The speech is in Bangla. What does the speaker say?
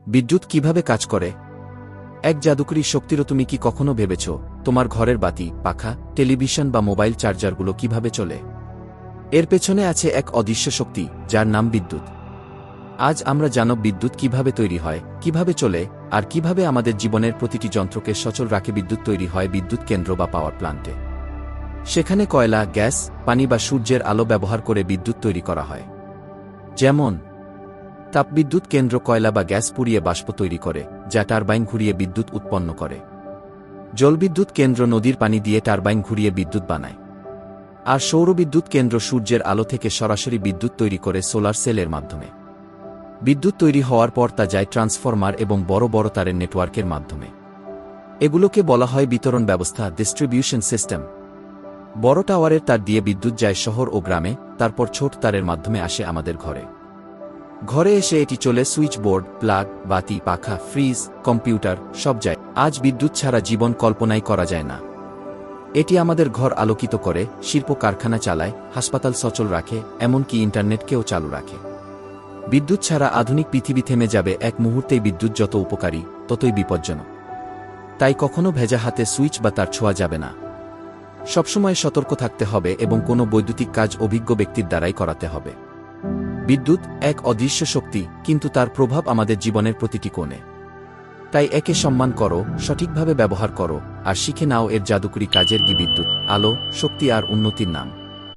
বিদ্যুৎ কিভাবে কাজ করে? এক জাদুকরী শক্তিরও তুমি কি কখনো ভেবেছ তোমার ঘরের বাতি, পাখা, টেলিভিশন বা মোবাইল চার্জারগুলো কিভাবে চলে? এর পেছনে আছে এক অদৃশ্য শক্তি, যার নাম বিদ্যুৎ। আজ আমরা জানব বিদ্যুৎ কিভাবে তৈরি হয়, কিভাবে চলে, আর কিভাবে আমাদের জীবনের প্রতিটি যন্ত্রকে সচল রাখে। বিদ্যুৎ তৈরি হয় বিদ্যুৎ কেন্দ্র বা পাওয়ার প্ল্যান্টে। সেখানে কয়লা, গ্যাস, পানি বা সূর্যের আলো ব্যবহার করে বিদ্যুৎ তৈরি করা হয়। যেমন তাপবিদ্যুৎ কেন্দ্র কয়লা বা গ্যাস পুড়িয়ে বাষ্প তৈরি করে, যা টারবাইন ঘুরিয়ে বিদ্যুৎ উৎপন্ন করে। জলবিদ্যুৎ কেন্দ্র নদীর পানি দিয়ে টারবাইন ঘুরিয়ে বিদ্যুৎ বানায়। আর সৌরবিদ্যুৎ কেন্দ্র সূর্যের আলো থেকে সরাসরি বিদ্যুৎ তৈরি করে সোলার সেলের মাধ্যমে। বিদ্যুৎ তৈরি হওয়ার পর তা যায় ট্রান্সফরমার এবং বড় বড় তারের নেটওয়ার্কের মাধ্যমে। এগুলোকে বলা হয় বিতরণ ব্যবস্থা, ডিস্ট্রিবিউশন সিস্টেম। বড় টাওয়ারের তার দিয়ে বিদ্যুৎ যায় শহর ও গ্রামে, তারপর ছোট তারের মাধ্যমে আসে আমাদের ঘরে। ঘরে এসে এটি চলে সুইচ বোর্ড, প্লাগ, বাতি, পাখা, ফ্রিজ, কম্পিউটার, সব যায়। আজ বিদ্যুৎ ছাড়া জীবন কল্পনাই করা যায় না। এটি আমাদের ঘর আলোকিত করে, শিল্প কারখানা চালায়, হাসপাতাল সচল রাখে, এমনকি ইন্টারনেটকেও চালু রাখে। বিদ্যুৎ ছাড়া আধুনিক পৃথিবী থেমে যাবে এক মুহূর্তেই। বিদ্যুৎ যত উপকারী, ততই বিপজ্জনক। তাই কখনো ভেজা হাতে সুইচ বা তার ছোঁয়া যাবে না। সবসময় সতর্ক থাকতে হবে এবং কোনো বৈদ্যুতিক কাজ অভিজ্ঞ ব্যক্তির দ্বারাই করাতে হবে। বিদ্যুৎ এক অদৃশ্য শক্তি, কিন্তু তার প্রভাব আমাদের জীবনের প্রতিটি কোণে। তাই একে সম্মান করো, সঠিকভাবে ব্যবহার করো, আর শিখে নাও এর জাদুকরী কাজের কি। বিদ্যুৎ, আলো, শক্তি আর উন্নতির নাম।